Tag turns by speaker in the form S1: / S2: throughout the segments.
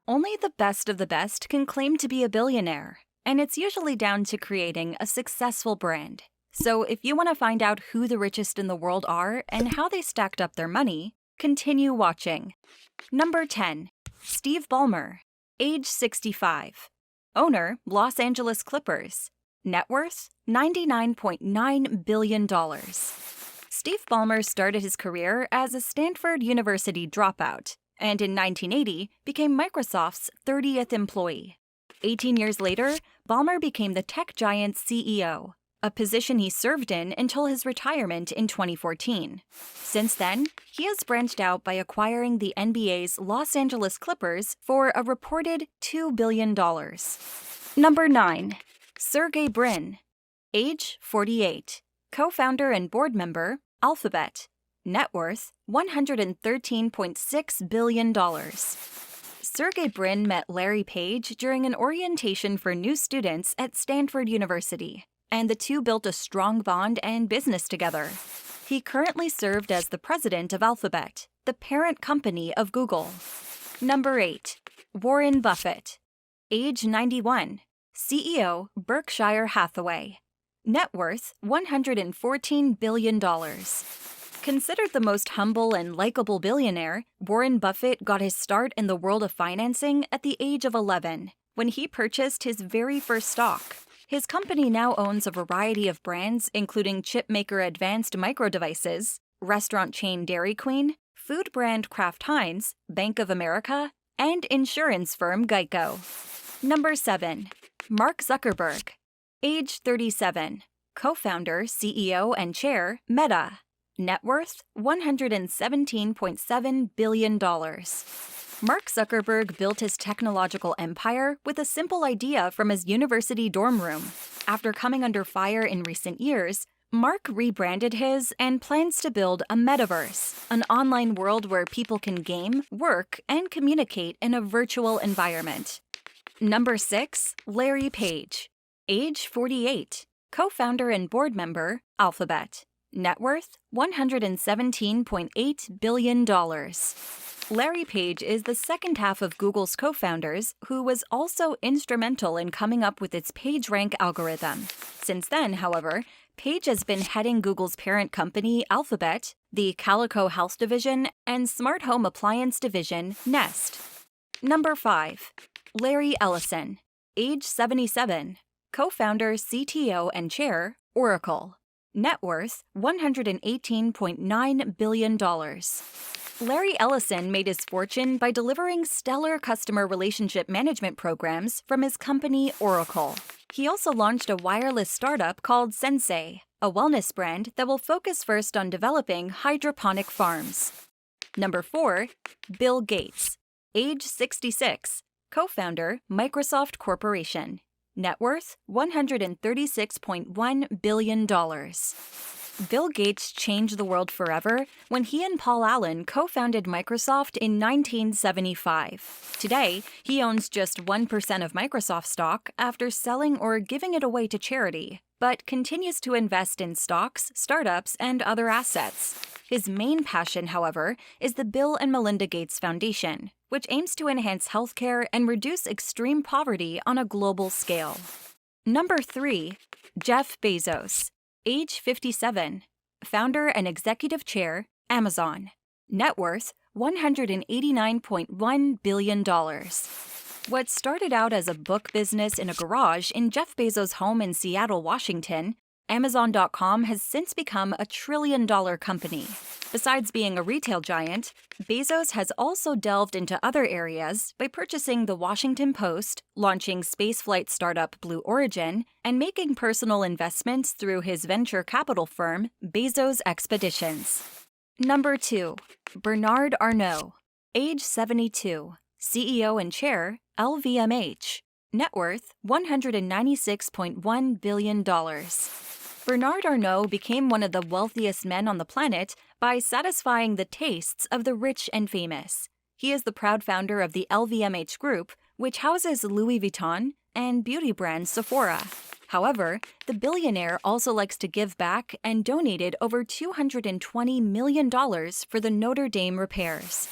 S1: Only the best can claim to be a billionaire, and it's usually down to creating a successful brand. So if you want to find out who the richest in the world are and how they stacked up their money, continue watching. Number 10. Steve Ballmer, age 65. Owner, Los Angeles Clippers. Net worth, $99.9 billion. Steve Ballmer started his career as a Stanford University dropout, and in 1980 became Microsoft's 30th employee. 18 years later, Ballmer became the tech giant's CEO, a position he served in until his retirement in 2014. Since then, he has branched out by acquiring the NBA's Los Angeles Clippers for a reported $2 billion. Number 9. Sergey Brin, age 48. Co-founder and board member, Alphabet. Net worth, $113.6 billion. Sergey Brin met Larry Page during an orientation for new students at Stanford University, and the two built a strong bond and business together. He currently served as the president of Alphabet, the parent company of Google. Number 8. Warren Buffett, age 91. CEO, Berkshire Hathaway. Net worth, $114 billion. Considered the most humble and likable billionaire, Warren Buffett got his start in the world of financing at the age of 11, when he purchased his very first stock. His company now owns a variety of brands, including chipmaker Advanced Micro Devices, restaurant chain Dairy Queen, food brand Kraft Heinz, Bank of America, and insurance firm Geico. Number 7. Mark Zuckerberg, age 37. Co-founder, CEO, and chair, Meta. Net worth, $117.7 billion. Mark Zuckerberg built his technological empire with a simple idea from his university dorm room. After coming under fire in recent years, Mark rebranded his and plans to build a metaverse, an online world where people can game, work, and communicate in a virtual environment. Number 6. Larry Page, age 48. Co-founder and board member, Alphabet. Net worth, $117.8 billion. Larry Page is the second half of Google's co-founders, who was also instrumental in coming up with its PageRank algorithm. Since then, however, Page has been heading Google's parent company, Alphabet, the Calico Health division, and smart home appliance division, Nest. Number 5. Larry Ellison, age 77. Co-founder, CTO, and chair, Oracle. Net worth, $118.9 billion. Larry Ellison made his fortune by delivering stellar customer relationship management programs from his company, Oracle. He also launched a wireless startup called Sensei, a wellness brand that will focus first on developing hydroponic farms. Number 4. Bill Gates, age 66. Co-founder, Microsoft Corporation. Net worth, $136.1 billion. Bill Gates changed the world forever when he and Paul Allen co-founded Microsoft in 1975. Today, he owns just 1% of Microsoft stock after selling or giving it away to charity, but continues to invest in stocks, startups, and other assets. His main passion, however, is the Bill and Melinda Gates Foundation, which aims to enhance healthcare and reduce extreme poverty on a global scale. Number 3. Jeff Bezos, age 57. Founder and executive chair, Amazon. Net worth, $189.1 billion. What started out as a book business in a garage in Jeff Bezos' home in Seattle, Washington, Amazon.com has since become a trillion-dollar company. Besides being a retail giant, Bezos has also delved into other areas by purchasing The Washington Post, launching spaceflight startup Blue Origin, and making personal investments through his venture capital firm, Bezos Expeditions. Number 2. Bernard Arnault, age 72. CEO and chair, LVMH. Net worth, $196.1 billion. Bernard Arnault became one of the wealthiest men on the planet by satisfying the tastes of the rich and famous. He is the proud founder of the LVMH Group, which houses Louis Vuitton and beauty brand Sephora. However, the billionaire also likes to give back and donated over $220 million for the Notre Dame repairs.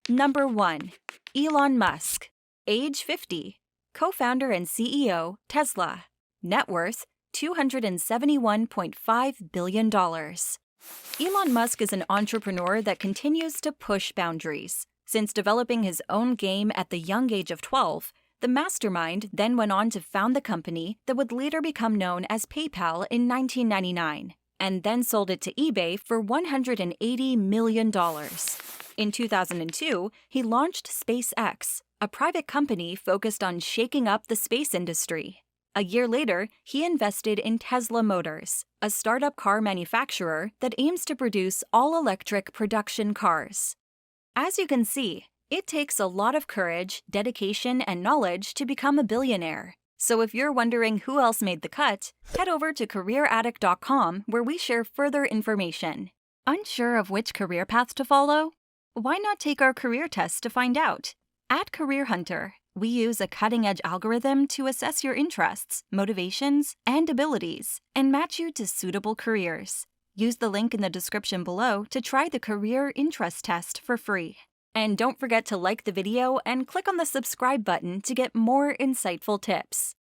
S1: Number 1. Elon Musk, Age 50. Co-founder and CEO, Tesla. Net worth, $271.5 billion. Elon Musk is an entrepreneur that continues to push boundaries. Since developing his own game at the young age of 12, the mastermind then went on to found the company that would later become known as PayPal in 1999, and then sold it to eBay for $180 million. In 2002, he launched SpaceX, a private company focused on shaking up the space industry. A year later, he invested in Tesla Motors, a startup car manufacturer that aims to produce all-electric production cars. As you can see, it takes a lot of courage, dedication, and knowledge to become a billionaire. So if you're wondering who else made the cut, head over to CareerAddict.com where we share further information. Unsure of which career path to follow? Why not take our career test to find out? At Career Hunter, we use a cutting-edge algorithm to assess your interests, motivations, and abilities, and match you to suitable careers. Use the link in the description below to try the Career Interest Test for free. And don't forget to like the video and click on the subscribe button to get more insightful tips.